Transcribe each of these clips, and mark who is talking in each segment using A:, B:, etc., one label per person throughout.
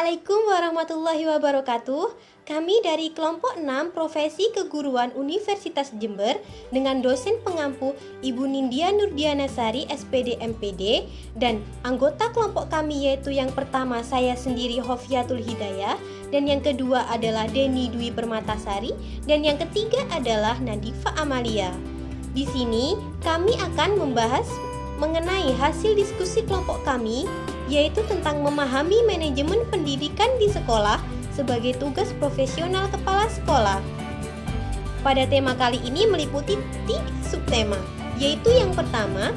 A: Assalamualaikum warahmatullahi wabarakatuh. Kami dari kelompok 6 Profesi Keguruan Universitas Jember dengan dosen pengampu Ibu Nindya Nurdianasari SPD MPD dan anggota kelompok kami yaitu yang pertama saya sendiri Hofiatul Hidayah dan yang kedua adalah Deni Dwi Permatasari dan yang ketiga adalah Nadifa Amalia. Di sini kami akan membahas mengenai hasil diskusi kelompok kami yaitu tentang memahami manajemen pendidikan di sekolah sebagai tugas profesional kepala sekolah. Pada tema kali ini meliputi 3 subtema, yaitu yang pertama,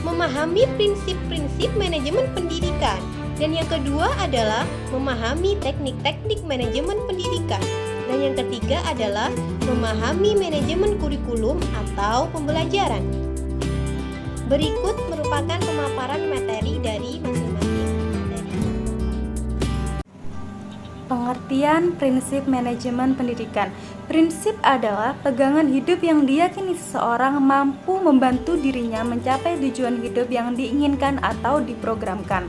A: memahami prinsip-prinsip manajemen pendidikan, dan yang kedua adalah memahami teknik-teknik manajemen pendidikan, dan yang ketiga adalah memahami manajemen kurikulum atau pembelajaran. Berikut merupakan pemaparan materi dari masing-masing materi.
B: Pengertian prinsip manajemen pendidikan. Prinsip adalah pegangan hidup yang diyakini seseorang mampu membantu dirinya mencapai tujuan hidup yang diinginkan atau diprogramkan.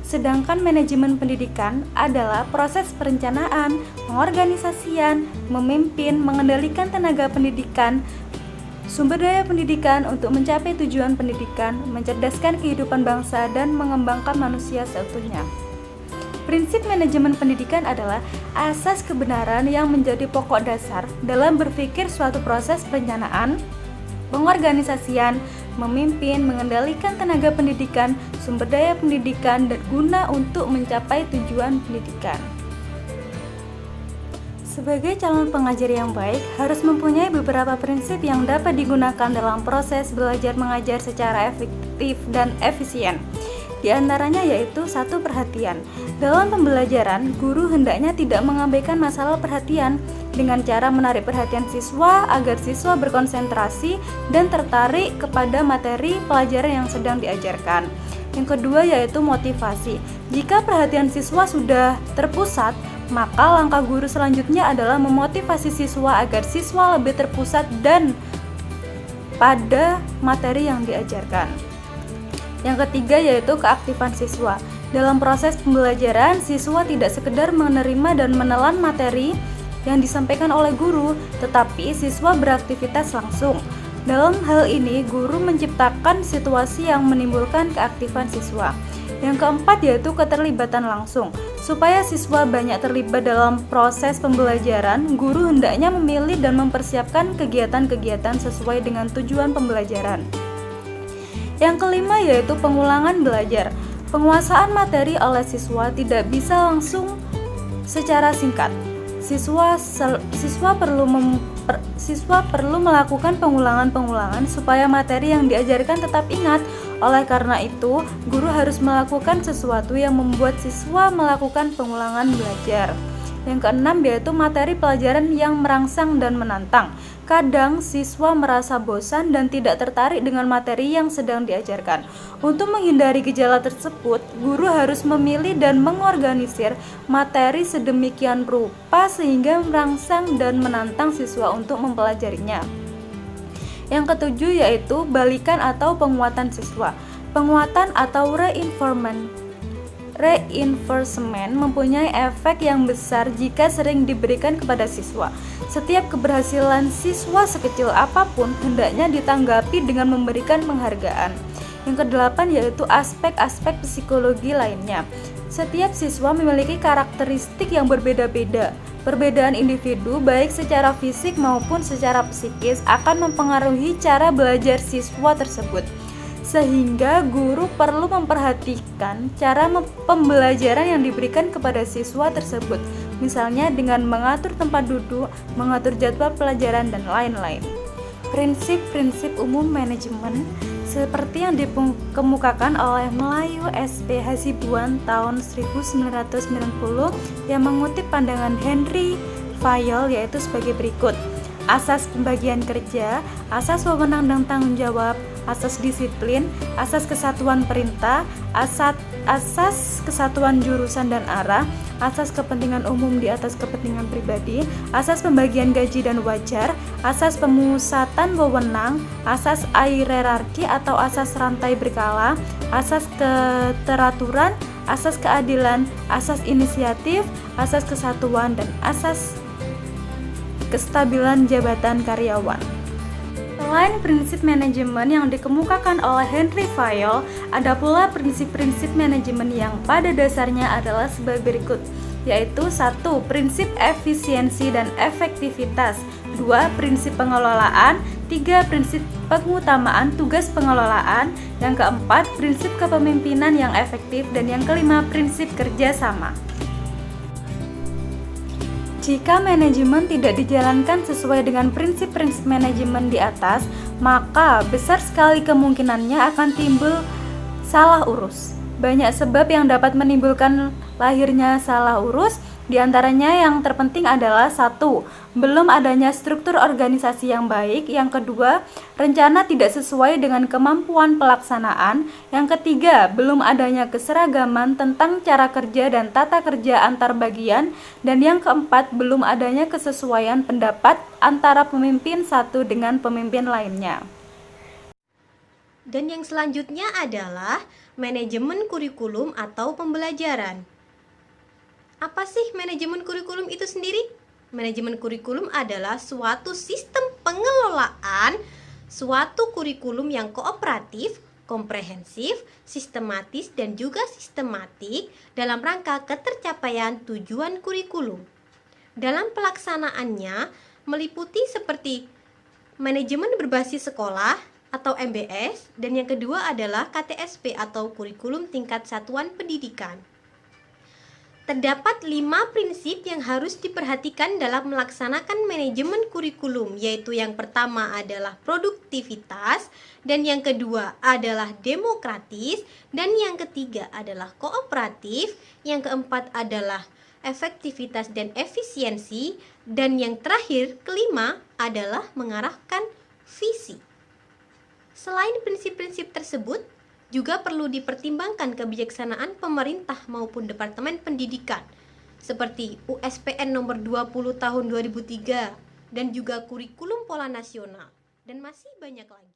B: Sedangkan manajemen pendidikan adalah proses perencanaan, pengorganisasian, memimpin, mengendalikan tenaga pendidikan, sumber daya pendidikan untuk mencapai tujuan pendidikan, mencerdaskan kehidupan bangsa, dan mengembangkan manusia seutuhnya. Prinsip manajemen pendidikan adalah asas kebenaran yang menjadi pokok dasar dalam berpikir suatu proses perencanaan, pengorganisasian, memimpin, mengendalikan tenaga pendidikan, sumber daya pendidikan, dan guna untuk mencapai tujuan pendidikan. Sebagai calon pengajar yang baik, harus mempunyai beberapa prinsip yang dapat digunakan dalam proses belajar mengajar secara efektif dan efisien. Di antaranya yaitu 1. Perhatian. Dalam pembelajaran, guru hendaknya tidak mengabaikan masalah perhatian dengan cara menarik perhatian siswa agar siswa berkonsentrasi dan tertarik kepada materi pelajaran yang sedang diajarkan. Yang kedua yaitu motivasi. Jika perhatian siswa sudah terpusat, maka langkah guru selanjutnya adalah memotivasi siswa agar siswa lebih terpusat dan pada materi yang diajarkan. Yang ketiga yaitu keaktifan siswa. Dalam proses pembelajaran, siswa tidak sekedar menerima dan menelan materi yang disampaikan oleh guru, tetapi siswa beraktivitas langsung. Dalam hal ini, guru menciptakan situasi yang menimbulkan keaktifan siswa. Yang keempat yaitu keterlibatan langsung. Supaya siswa banyak terlibat dalam proses pembelajaran, guru hendaknya memilih dan mempersiapkan kegiatan-kegiatan sesuai dengan tujuan pembelajaran. Yang kelima yaitu pengulangan belajar. Penguasaan materi oleh siswa tidak bisa langsung secara singkat. Siswa perlu melakukan pengulangan-pengulangan supaya materi yang diajarkan tetap ingat. Oleh karena itu, guru harus melakukan sesuatu yang membuat siswa melakukan pengulangan belajar. Yang keenam yaitu materi pelajaran yang merangsang dan menantang. Kadang siswa merasa bosan dan tidak tertarik dengan materi yang sedang diajarkan. Untuk menghindari gejala tersebut, guru harus memilih dan mengorganisir materi sedemikian rupa sehingga merangsang dan menantang siswa untuk mempelajarinya. Yang ketujuh yaitu balikan atau penguatan siswa. Penguatan atau reinforcement mempunyai efek yang besar jika sering diberikan kepada siswa. Setiap keberhasilan siswa sekecil apapun hendaknya ditanggapi dengan memberikan penghargaan. Yang kedelapan yaitu aspek-aspek psikologi lainnya. Setiap siswa memiliki karakteristik yang berbeda-beda. Perbedaan individu baik secara fisik maupun secara psikis akan mempengaruhi cara belajar siswa tersebut. Sehingga guru perlu memperhatikan cara pembelajaran yang diberikan kepada siswa tersebut, misalnya dengan mengatur tempat duduk, mengatur jadwal pelajaran, dan lain-lain. Prinsip-prinsip umum manajemen seperti yang dikemukakan oleh Melayu SP Hasibuan tahun 1990 yang mengutip pandangan Henry Fayol yaitu sebagai berikut. Asas pembagian kerja, asas wewenang dan tanggung jawab, asas disiplin, asas kesatuan perintah, asas kesatuan jurusan dan arah, asas kepentingan umum di atas kepentingan pribadi, asas pembagian gaji dan wajar, asas pemusatan wewenang, asas hierarki atau asas rantai berkala, asas keteraturan, asas keadilan, asas inisiatif, asas kesatuan, dan asas kestabilan jabatan karyawan. Selain prinsip manajemen yang dikemukakan oleh Henry Fayol, ada pula prinsip-prinsip manajemen yang pada dasarnya adalah sebagai berikut, yaitu 1. Prinsip efisiensi dan efektivitas, 2. Prinsip pengelolaan, 3. Prinsip pengutamaan tugas pengelolaan, yang keempat, prinsip kepemimpinan yang efektif, dan yang kelima, prinsip kerjasama. Jika manajemen tidak dijalankan sesuai dengan prinsip-prinsip manajemen di atas, maka besar sekali kemungkinannya akan timbul salah urus. Banyak sebab yang dapat menimbulkan lahirnya salah urus, diantaranya yang terpenting adalah 1. Belum adanya struktur organisasi yang baik. Yang kedua, rencana tidak sesuai dengan kemampuan pelaksanaan. Yang ketiga, belum adanya keseragaman tentang cara kerja dan tata kerja antar bagian. Dan yang keempat, belum adanya kesesuaian pendapat antara pemimpin satu dengan pemimpin lainnya.
A: Dan yang selanjutnya adalah manajemen kurikulum atau pembelajaran. Apa sih manajemen kurikulum itu sendiri? Manajemen kurikulum adalah suatu sistem pengelolaan suatu kurikulum yang kooperatif, komprehensif, sistematis, dan juga sistematik dalam rangka ketercapaian tujuan kurikulum. Dalam pelaksanaannya meliputi seperti manajemen berbasis sekolah atau MBS, dan yang kedua adalah KTSP atau kurikulum tingkat satuan pendidikan. Terdapat 5 prinsip yang harus diperhatikan dalam melaksanakan manajemen kurikulum, yaitu yang pertama adalah produktivitas, dan yang kedua adalah demokratis, dan yang ketiga adalah kooperatif, yang keempat adalah efektivitas dan efisiensi, dan yang terakhir, kelima, adalah mengarahkan visi. Selain prinsip-prinsip tersebut, juga perlu dipertimbangkan kebijaksanaan pemerintah maupun Departemen Pendidikan, seperti USPN nomor 20 tahun 2003, dan juga kurikulum pola nasional, dan masih banyak lagi.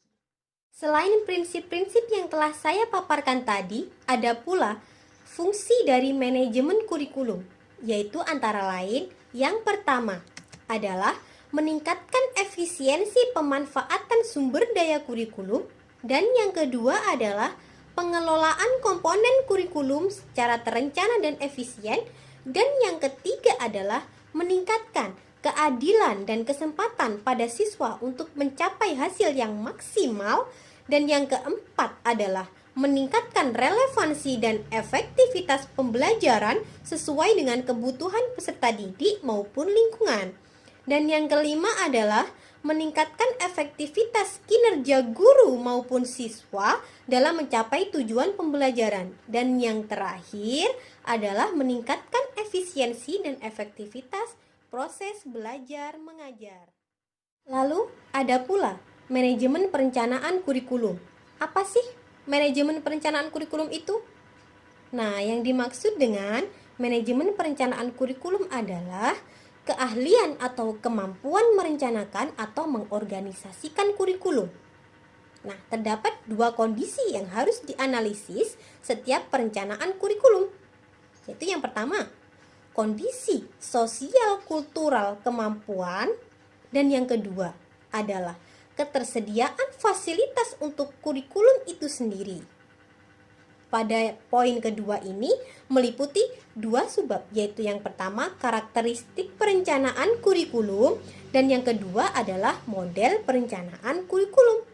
A: Selain prinsip-prinsip yang telah saya paparkan tadi, ada pula fungsi dari manajemen kurikulum, yaitu antara lain yang pertama adalah meningkatkan efisiensi pemanfaatan sumber daya kurikulum, dan yang kedua adalah pengelolaan komponen kurikulum secara terencana dan efisien, dan yang ketiga adalah meningkatkan keadilan dan kesempatan pada siswa untuk mencapai hasil yang maksimal, dan yang keempat adalah meningkatkan relevansi dan efektivitas pembelajaran sesuai dengan kebutuhan peserta didik maupun lingkungan. Dan yang kelima adalah meningkatkan efektivitas kinerja guru maupun siswa dalam mencapai tujuan pembelajaran. Dan yang terakhir adalah meningkatkan efisiensi dan efektivitas proses belajar mengajar. Lalu ada pula manajemen perencanaan kurikulum. Apa sih manajemen perencanaan kurikulum itu? Nah, yang dimaksud dengan manajemen perencanaan kurikulum adalah keahlian atau kemampuan merencanakan atau mengorganisasikan kurikulum. Nah, terdapat 2 kondisi yang harus dianalisis setiap perencanaan kurikulum. Yaitu yang pertama, kondisi sosial kultural kemampuan, dan yang kedua adalah ketersediaan fasilitas untuk kurikulum itu sendiri. Pada poin kedua ini meliputi 2 subbab, yaitu yang pertama karakteristik perencanaan kurikulum, dan yang kedua adalah model perencanaan kurikulum.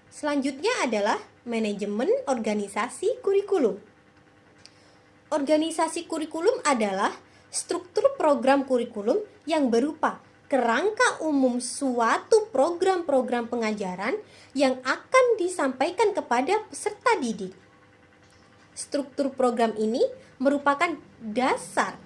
A: Selanjutnya adalah manajemen organisasi kurikulum. Organisasi kurikulum adalah struktur program kurikulum yang berupa kerangka umum suatu program-program pengajaran yang akan disampaikan kepada peserta didik. Struktur program ini merupakan dasar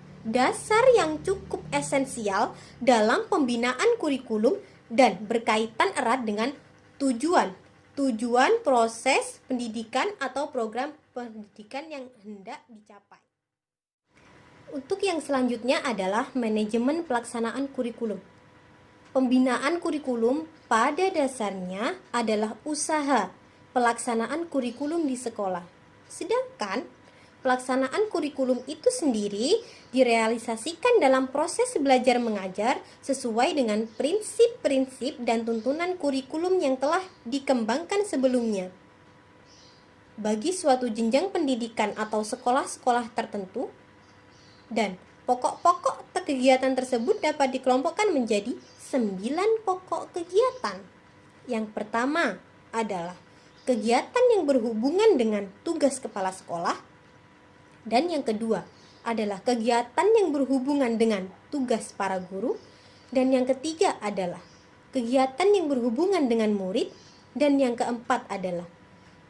A: yang cukup esensial dalam pembinaan kurikulum dan berkaitan erat dengan tujuan proses pendidikan atau program pendidikan yang hendak dicapai. Untuk yang selanjutnya adalah manajemen pelaksanaan kurikulum. Pembinaan kurikulum pada dasarnya adalah usaha pelaksanaan kurikulum di sekolah. Sedangkan pelaksanaan kurikulum itu sendiri direalisasikan dalam proses belajar mengajar sesuai dengan prinsip-prinsip dan tuntunan kurikulum yang telah dikembangkan sebelumnya. Bagi suatu jenjang pendidikan atau sekolah-sekolah tertentu, dan pokok-pokok kegiatan tersebut dapat dikelompokkan menjadi 9 pokok kegiatan. Yang pertama adalah kegiatan yang berhubungan dengan tugas kepala sekolah, dan yang kedua adalah kegiatan yang berhubungan dengan tugas para guru, dan yang ketiga adalah kegiatan yang berhubungan dengan murid, dan yang keempat adalah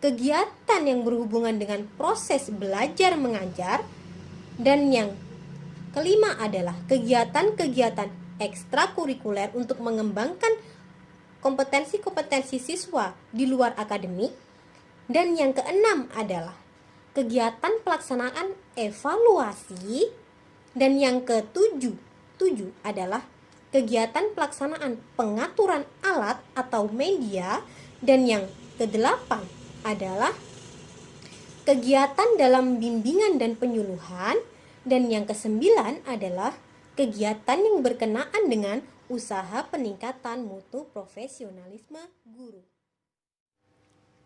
A: kegiatan yang berhubungan dengan proses belajar mengajar, dan yang kelima adalah kegiatan-kegiatan ekstrakurikuler untuk mengembangkan kompetensi-kompetensi siswa di luar akademik, dan yang keenam adalah kegiatan pelaksanaan evaluasi, dan yang ketujuh adalah kegiatan pelaksanaan pengaturan alat atau media, dan yang kedelapan adalah kegiatan dalam bimbingan dan penyuluhan, dan yang kesembilan adalah kegiatan yang berkenaan dengan usaha peningkatan mutu profesionalisme guru.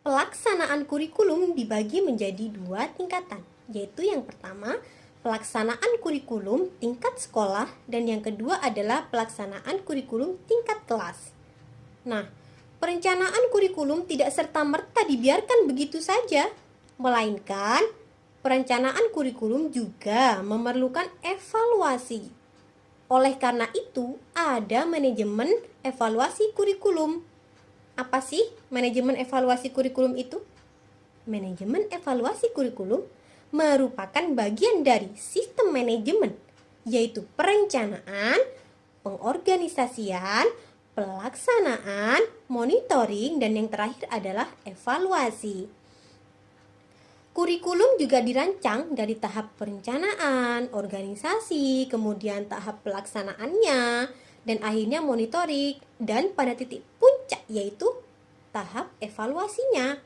A: Pelaksanaan kurikulum dibagi menjadi 2 tingkatan, yaitu yang pertama pelaksanaan kurikulum tingkat sekolah, dan yang kedua adalah pelaksanaan kurikulum tingkat kelas. Nah, perencanaan kurikulum tidak serta-merta dibiarkan begitu saja, melainkan perencanaan kurikulum juga memerlukan evaluasi. Oleh karena itu, ada manajemen evaluasi kurikulum. Apa sih manajemen evaluasi kurikulum itu? Manajemen evaluasi kurikulum merupakan bagian dari sistem manajemen, yaitu perencanaan, pengorganisasian, pelaksanaan, monitoring, dan yang terakhir adalah evaluasi. Kurikulum juga dirancang dari tahap perencanaan, organisasi, kemudian tahap pelaksanaannya, dan akhirnya monitoring, dan pada titik puncak yaitu tahap evaluasinya.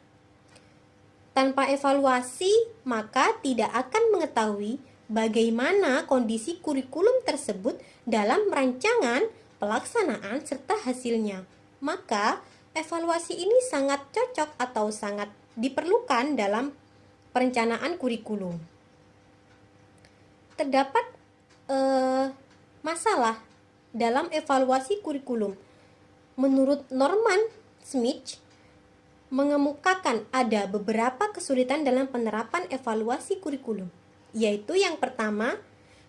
A: Tanpa evaluasi, maka tidak akan mengetahui bagaimana kondisi kurikulum tersebut dalam rancangan, pelaksanaan, serta hasilnya. Maka, evaluasi ini sangat cocok atau sangat diperlukan dalam perencanaan kurikulum. Terdapat masalah dalam evaluasi kurikulum. Menurut Norman Smith, mengemukakan ada beberapa kesulitan dalam penerapan evaluasi kurikulum, yaitu yang pertama,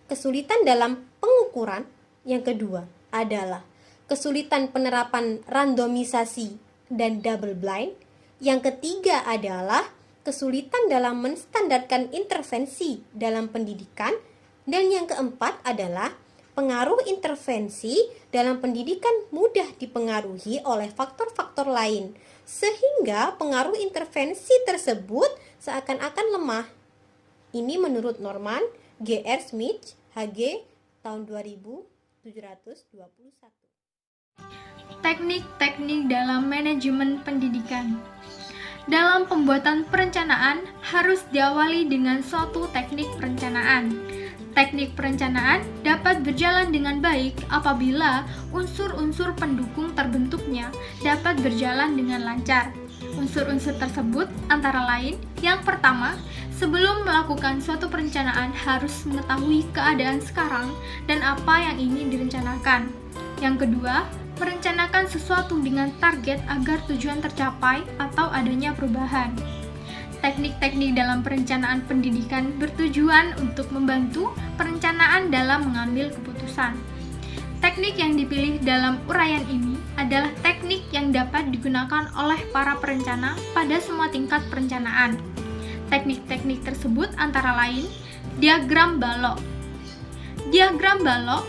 A: kesulitan dalam pengukuran, yang kedua adalah kesulitan penerapan randomisasi dan double blind, yang ketiga adalah kesulitan dalam menstandarkan intervensi dalam pendidikan, dan yang keempat adalah pengaruh intervensi dalam pendidikan mudah dipengaruhi oleh faktor-faktor lain, sehingga pengaruh intervensi tersebut seakan-akan lemah. Ini menurut Norman G.R. Smith, H.G. tahun 2721.
C: Teknik-teknik dalam manajemen pendidikan. Dalam pembuatan perencanaan harus diawali dengan suatu teknik perencanaan. Teknik perencanaan dapat berjalan dengan baik apabila unsur-unsur pendukung terbentuknya dapat berjalan dengan lancar. Unsur-unsur tersebut antara lain, yang pertama, sebelum melakukan suatu perencanaan harus mengetahui keadaan sekarang dan apa yang ingin direncanakan. Yang kedua, merencanakan sesuatu dengan target agar tujuan tercapai atau adanya perubahan. Teknik-teknik dalam perencanaan pendidikan bertujuan untuk membantu perencanaan dalam mengambil keputusan. Teknik yang dipilih dalam uraian ini adalah teknik yang dapat digunakan oleh para perencana pada semua tingkat perencanaan. Teknik-teknik tersebut antara lain diagram balok. Diagram balok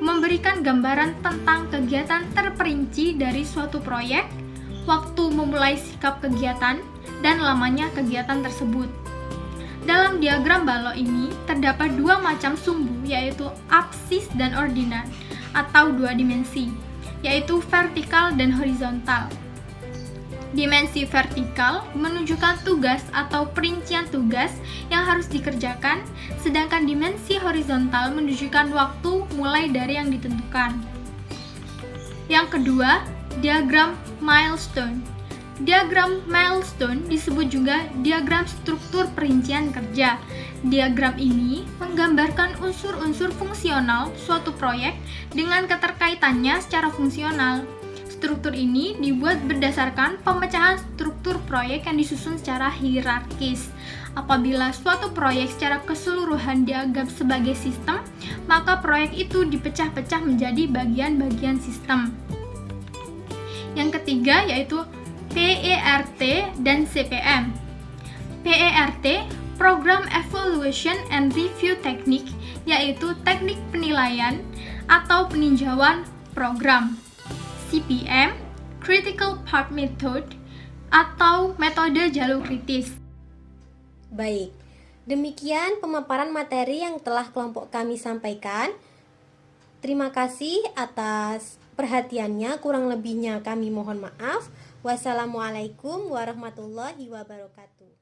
C: memberikan gambaran tentang kegiatan terperinci dari suatu proyek, waktu memulai sikap kegiatan, dan lamanya kegiatan tersebut. Dalam diagram balok ini terdapat 2 macam sumbu, yaitu absis dan ordinan, atau 2 dimensi, yaitu vertikal dan horizontal. Dimensi vertikal menunjukkan tugas atau perincian tugas yang harus dikerjakan, sedangkan dimensi horizontal menunjukkan waktu mulai dari yang ditentukan. Yang kedua, diagram milestone. Diagram milestone disebut juga diagram struktur perincian kerja. Diagram ini menggambarkan unsur-unsur fungsional suatu proyek dengan keterkaitannya secara fungsional. Struktur ini dibuat berdasarkan pemecahan struktur proyek yang disusun secara hierarkis. Apabila suatu proyek secara keseluruhan dianggap sebagai sistem, maka proyek itu dipecah-pecah menjadi bagian-bagian sistem. Yang ketiga yaitu PERT dan CPM. PERT, Program Evaluation and Review Technique, yaitu teknik penilaian atau peninjauan program. CPM, Critical Path Method, atau metode jalur kritis.
A: Baik, demikian pemaparan materi yang telah kelompok kami sampaikan. Terima kasih atas perhatiannya, kurang lebihnya kami mohon maaf. Wassalamualaikum warahmatullahi wabarakatuh.